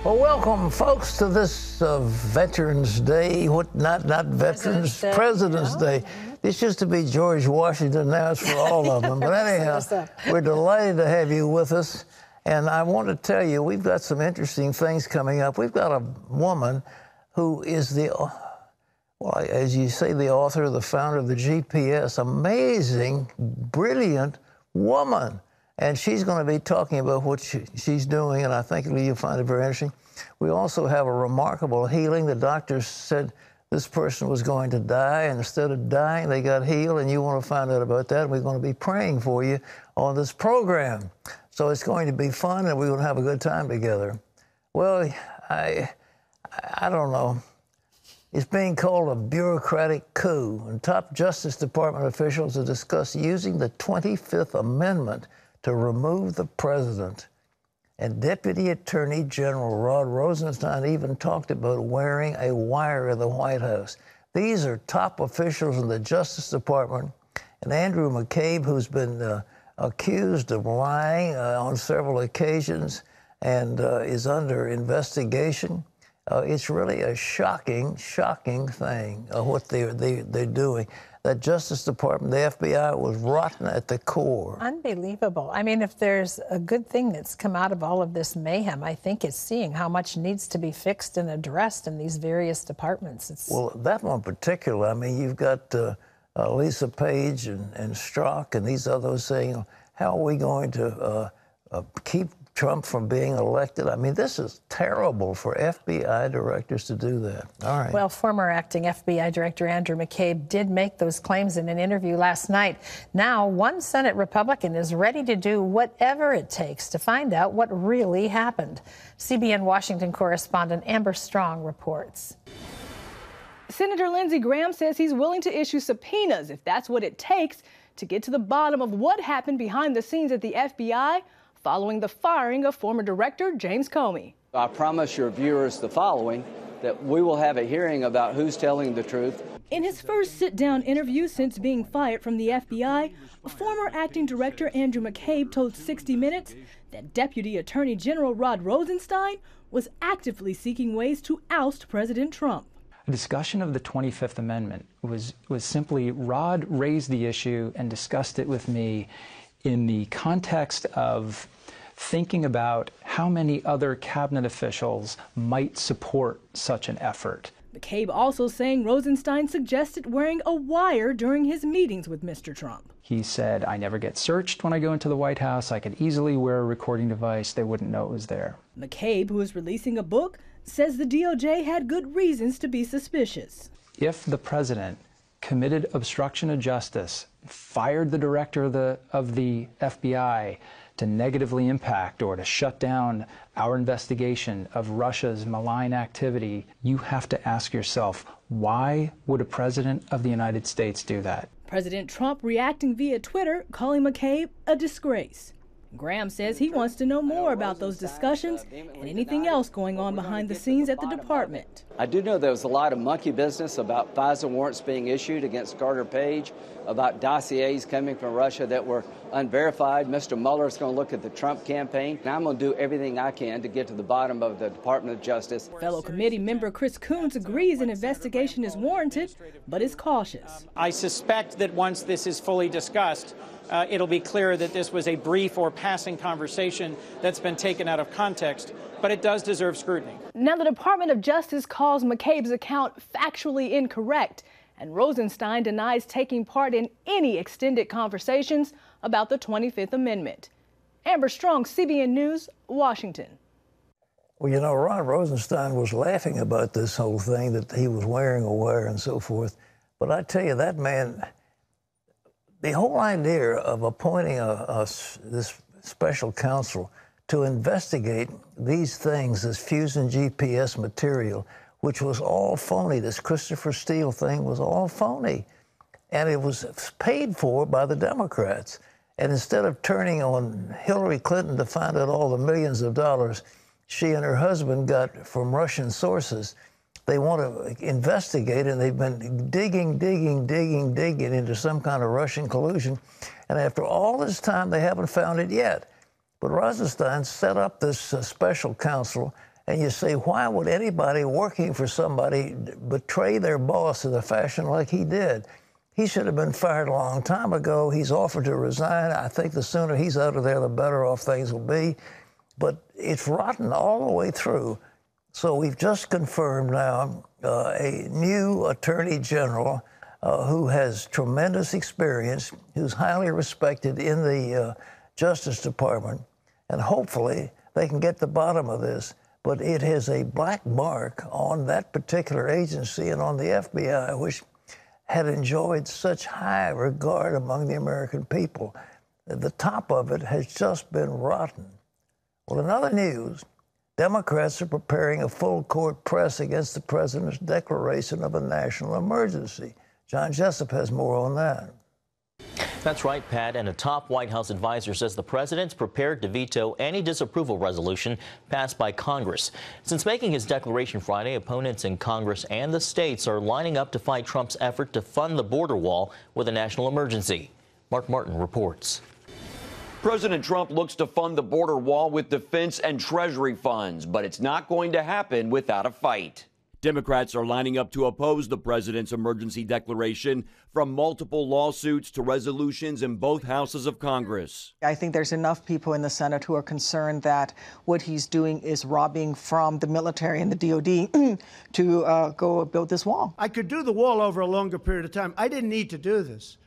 Well, welcome, folks, to this Veterans Day. Not Veterans, President's Day. This used to be George Washington. Now it's for all of them. But anyhow, we're delighted to have you with us. And I want to tell you, we've got some interesting things coming up. We've got a woman who is well, as you say, the author, the founder of the GPS. Amazing, brilliant woman. And she's going to be talking about what she's doing, and I think you'll find it very interesting. We also have a remarkable healing. The doctors said this person was going to die, and instead of dying, they got healed, and you want to find out about that. And we're going to be praying for you on this program. So it's going to be fun, and we're going to have a good time together. Well, I don't know. It's being called a bureaucratic coup, and top Justice Department officials have discussed using the 25th Amendment to remove the president. And Deputy Attorney General Rod Rosenstein even talked about wearing a wire in the White House. These are top officials in the Justice Department. And Andrew McCabe, who's been accused of lying on several occasions and is under investigation. It's really a shocking thing, what they're doing. That Justice Department, the FBI, was rotten at the core. Unbelievable. I mean, if there's a good thing that's come out of all of this mayhem, I think it's seeing how much needs to be fixed and addressed in these various departments. Well, that one in particular, I mean, you've got Lisa Page and Strzok and these others saying, how are we going to keep Trump from being elected? I mean, this is terrible for FBI directors to do that. All right. Well, former acting FBI Director Andrew McCabe did make those claims in an interview last night. Now, one Senate Republican is ready to do whatever it takes to find out what really happened. CBN Washington correspondent Amber Strong reports. Senator Lindsey Graham says he's willing to issue subpoenas if that's what it takes to get to the bottom of what happened behind the scenes at the FBI following the firing of former Director James Comey. I promise your viewers the following, that we will have a hearing about who's telling the truth. In his first sit-down interview since being fired from the FBI, former acting director Andrew McCabe told 60 Minutes that Deputy Attorney General Rod Rosenstein was actively seeking ways to oust President Trump. A discussion of the 25th Amendment was simply Rod raised the issue and discussed it with me in the context of thinking about how many other cabinet officials might support such an effort. McCabe also saying Rosenstein suggested wearing a wire during his meetings with Mr. Trump. He said, I never get searched when I go into the White House. I could easily wear a recording device. They wouldn't know it was there. McCabe, who is releasing a book, says the DOJ had good reasons to be suspicious. If the president committed obstruction of justice, fired the director of the FBI to negatively impact or to shut down our investigation of Russia's malign activity, you have to ask yourself, why would a president of the United States do that? President Trump reacting via Twitter, calling McCabe a disgrace. Graham says he wants to know more about those discussions and anything else going on behind the scenes at the department. I do know there was a lot of monkey business about FISA warrants being issued against Carter Page, about dossiers coming from Russia that were unverified. Mr. Mueller is going to look at the Trump campaign, and I'm going to do everything I can to get to the bottom of the Department of Justice. Fellow committee member Chris Coons agrees an investigation is warranted, but is cautious. I suspect that once this is fully discussed, it'll be clear that this was a brief or passing conversation that's been taken out of context, but it does deserve scrutiny. Now the Department of Justice calls McCabe's account factually incorrect, and Rosenstein denies taking part in any extended conversations about the 25th Amendment. Amber Strong, CBN News, Washington. Well, you know, Rod Rosenstein was laughing about this whole thing, that he was wearing a wire and so forth. But I tell you, that man, the whole idea of appointing this special counsel to investigate these things, this fusion GPS material, which was all phony, this Christopher Steele thing was all phony. And it was paid for by the Democrats. And instead of turning on Hillary Clinton to find out all the millions of dollars she and her husband got from Russian sources, they want to investigate, and they've been digging into some kind of Russian collusion. And after all this time, they haven't found it yet. But Rosenstein set up this special counsel, And you say, why would anybody working for somebody betray their boss in a fashion like he did? He should have been fired a long time ago. He's offered to resign. I think the sooner he's out of there, the better off things will be. But it's rotten all the way through. So we've just confirmed now a new attorney general who has tremendous experience, who's highly respected in the Justice Department. And hopefully they can get to the bottom of this. But it has a black mark on that particular agency and on the FBI, which had enjoyed such high regard among the American people. The top of it has just been rotten. Well, in other news, Democrats are preparing a full court press against the president's declaration of a national emergency. John Jessup has more on that. That's right, Pat, and a top White House advisor says the president's prepared to veto any disapproval resolution passed by Congress. Since making his declaration Friday, opponents in Congress and the states are lining up to fight Trump's effort to fund the border wall with a national emergency. Mark Martin reports. President Trump looks to fund the border wall with defense and Treasury funds, but it's not going to happen without a fight. Democrats are lining up to oppose the president's emergency declaration, from multiple lawsuits to resolutions in both houses of Congress. I think there's enough people in the Senate who are concerned that what he's doing is robbing from the military and the DOD to go build this wall. I could do the wall over a longer period of time. I didn't need to do this,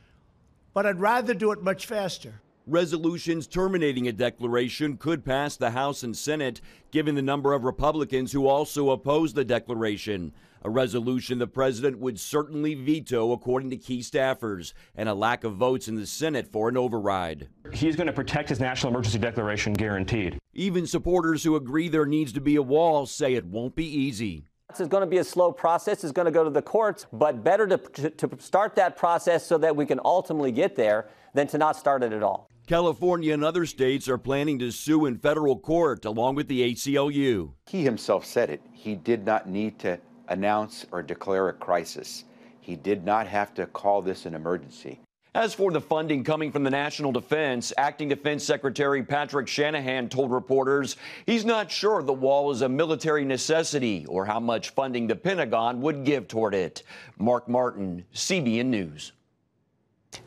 but I'd rather do it much faster. Resolutions terminating a declaration could pass the House and Senate, given the number of Republicans who also oppose the declaration. A resolution the president would certainly veto, according to key staffers, and a lack of votes in the Senate for an override. He's going to protect his national emergency declaration, guaranteed. Even supporters who agree there needs to be a wall say it won't be easy. It's going to be a slow process. It's going to go to the courts, but better to start that process so that we can ultimately get there than to not start it at all. California and other states are planning to sue in federal court, along with the ACLU. He himself said it. He did not need to announce or declare a crisis. He did not have to call this an emergency. As for the funding coming from the national defense, Acting Defense Secretary Patrick Shanahan told reporters he's not sure the wall is a military necessity or how much funding the Pentagon would give toward it. Mark Martin, CBN News.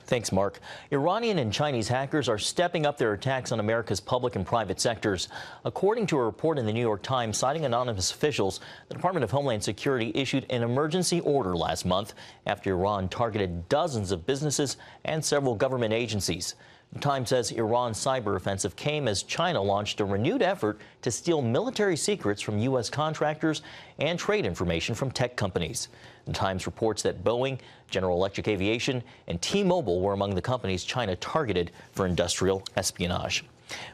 Thanks, Mark. Iranian and Chinese hackers are stepping up their attacks on America's public and private sectors. According to a report in the New York Times citing anonymous officials, the Department of Homeland Security issued an emergency order last month after Iran targeted dozens of businesses and several government agencies. The Times says Iran's cyber offensive came as China launched a renewed effort to steal military secrets from U.S. contractors and trade information from tech companies. The Times reports that Boeing, General Electric Aviation, and T-Mobile were among the companies China targeted for industrial espionage.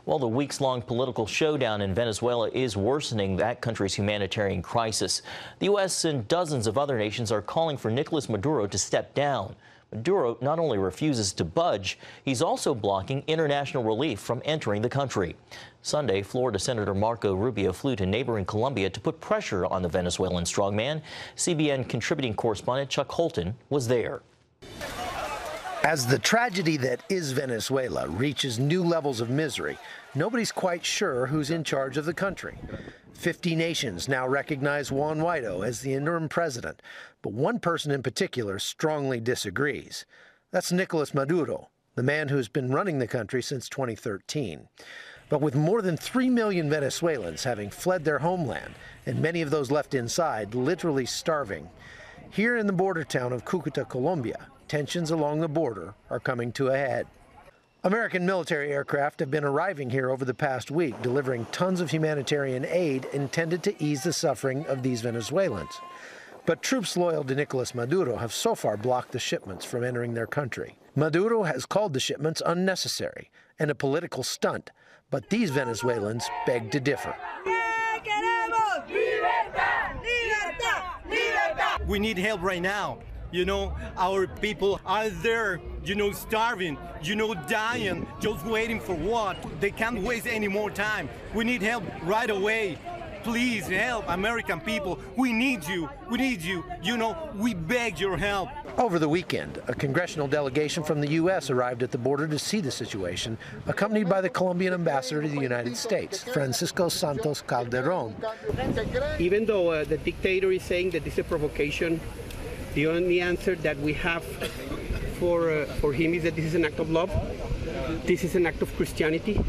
Well, the weeks-long political showdown in Venezuela is worsening that country's humanitarian crisis. The U.S. and dozens of other nations are calling for Nicolas Maduro to step down. Maduro not only refuses to budge, he's also blocking international relief from entering the country. Sunday, Florida Senator Marco Rubio flew to neighboring Colombia to put pressure on the Venezuelan strongman. CBN contributing correspondent Chuck Holton was there. As the tragedy that is Venezuela reaches new levels of misery, nobody's quite sure who's in charge of the country. 50 nations now recognize Juan Guaido as the interim president, but one person in particular strongly disagrees. That's Nicolas Maduro, the man who's been running the country since 2013. But with more than 3 million Venezuelans having fled their homeland, and many of those left inside literally starving, here in the border town of Cúcuta, Colombia, tensions along the border are coming to a head. American military aircraft have been arriving here over the past week, delivering tons of humanitarian aid intended to ease the suffering of these Venezuelans. But troops loyal to Nicolas Maduro have so far blocked the shipments from entering their country. Maduro has called the shipments unnecessary and a political stunt, but these Venezuelans beg to differ. We need help right now. You know, our people are there, starving, dying, just waiting for what? They can't waste any more time. We need help right away. Please help American people. We need you. We need you. You know, we beg your help. Over the weekend, a congressional delegation from the U.S. arrived at the border to see the situation, accompanied by the Colombian ambassador to the United States, Francisco Santos Calderon. Even though the dictator is saying that this is a provocation, the only answer that we have for him is that this is an act of love. This is an act of Christianity.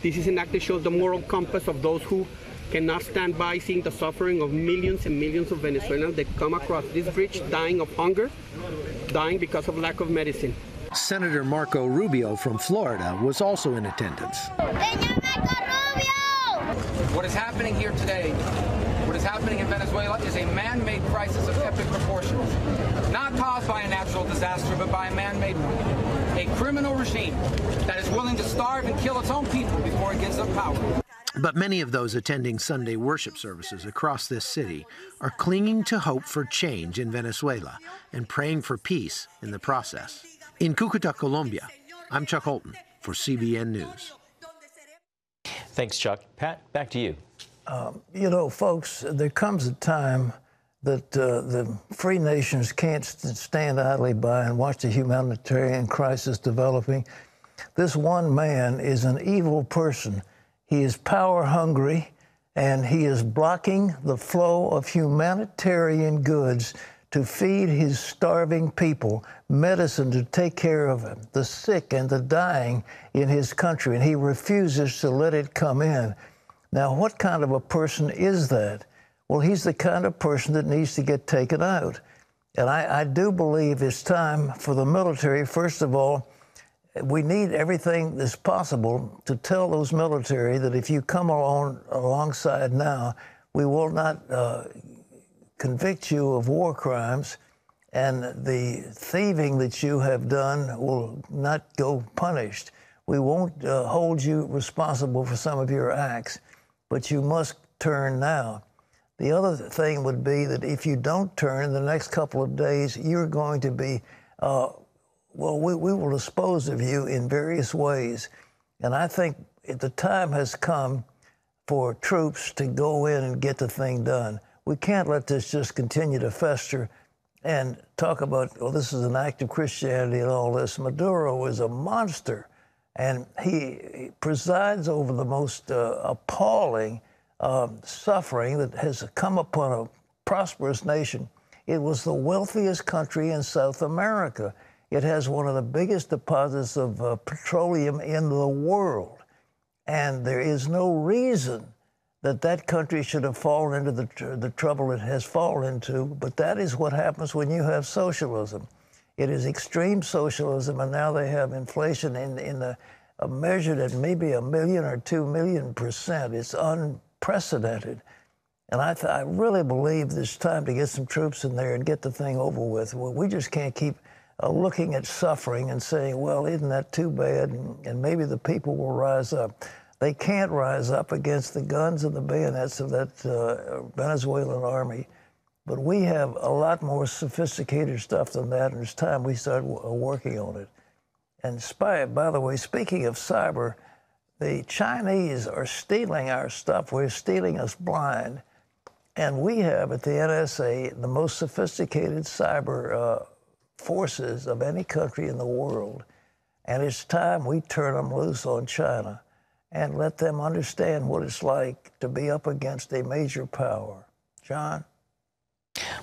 This is an act that shows the moral compass of those who cannot stand by seeing the suffering of millions and millions of Venezuelans that come across this bridge dying of hunger, dying because of lack of medicine. Senator Marco Rubio from Florida was also in attendance. What is happening here today, what is happening in Venezuela is a man-made crisis of epic proportions, not caused by a natural disaster, but by a man-made one. A criminal regime that is willing to starve and kill its own people before it gives up power. But many of those attending Sunday worship services across this city are clinging to hope for change in Venezuela and praying for peace in the process. In Cúcuta, Colombia, I'm Chuck Holton for CBN News. Thanks, Chuck. Pat, back to you. You know, folks, there comes a time that the free nations can't stand idly by and watch the humanitarian crisis developing. This one man is an evil person. He is power hungry, and he is blocking the flow of humanitarian goods to feed his starving people, medicine to take care of the sick and the dying in his country, and he refuses to let it come in. Now, what kind of a person is that? Well, he's the kind of person that needs to get taken out. And I do believe it's time for the military, first of all, we need everything that's possible to tell those military that if you come alongside now, we will not convict you of war crimes, and the thieving that you have done will not go punished. We won't hold you responsible for some of your acts, but you must turn now. The other thing would be that if you don't turn in the next couple of days, you're going to be well, we will dispose of you in various ways. And I think the time has come for troops to go in and get the thing done. We can't let this just continue to fester and talk about, well, this is an act of Christianity and all this. Maduro is a monster, and he presides over the most appalling suffering that has come upon a prosperous nation. It was the wealthiest country in South America. It has one of the biggest deposits of petroleum in the world. And there is no reason that that country should have fallen into the trouble it has fallen into. But that is what happens when you have socialism. It is extreme socialism, and now they have inflation measured at maybe 1 million or 2 million %. It's unprecedented. And I really believe it's time to get some troops in there and get the thing over with. We just can't keep looking at suffering and saying, well, isn't that too bad? And maybe the people will rise up. They can't rise up against the guns and the bayonets of that Venezuelan army. But we have a lot more sophisticated stuff than that, and it's time we start working on it. And by the way, speaking of cyber, the Chinese are stealing our stuff. We're stealing us blind. And we have at the NSA the most sophisticated cyber forces of any country in the world. And it's time we turn them loose on China and let them understand what it's like to be up against a major power. John?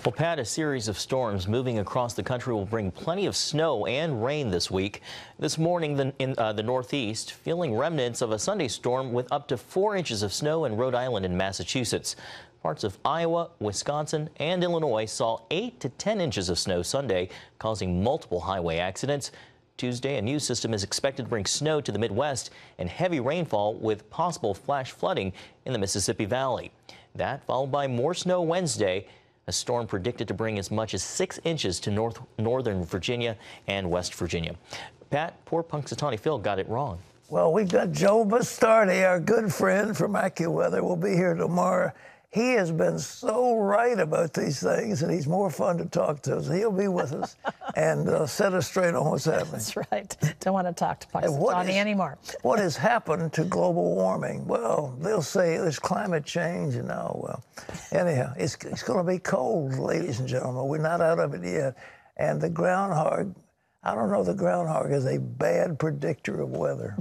Well, Pat, a series of storms moving across the country will bring plenty of snow and rain this week. This morning in the Northeast, feeling remnants of a Sunday storm with up to 4 inches of snow in Rhode Island and Massachusetts. Parts of Iowa, Wisconsin, and Illinois saw 8 to 10 inches of snow Sunday, causing multiple highway accidents. Tuesday, a new system is expected to bring snow to the Midwest and heavy rainfall with possible flash flooding in the Mississippi Valley. That followed by more snow Wednesday, a storm predicted to bring as much as 6 inches to northern Virginia and West Virginia. Pat, poor Punxsutawney Phil got it wrong. Well, we've got Joe Bastardi, our good friend from AccuWeather, will be here tomorrow. He has been so right about these things, and he's more fun to talk to. So he'll be with us and set us straight on what's happening. That's right. Don't want to talk to Pakistani anymore. What has happened to global warming? Well, they'll say there's climate change, and now, well, anyhow, it's going to be cold, ladies and gentlemen. We're not out of it yet. And the groundhog, I don't know, the groundhog is a bad predictor of weather.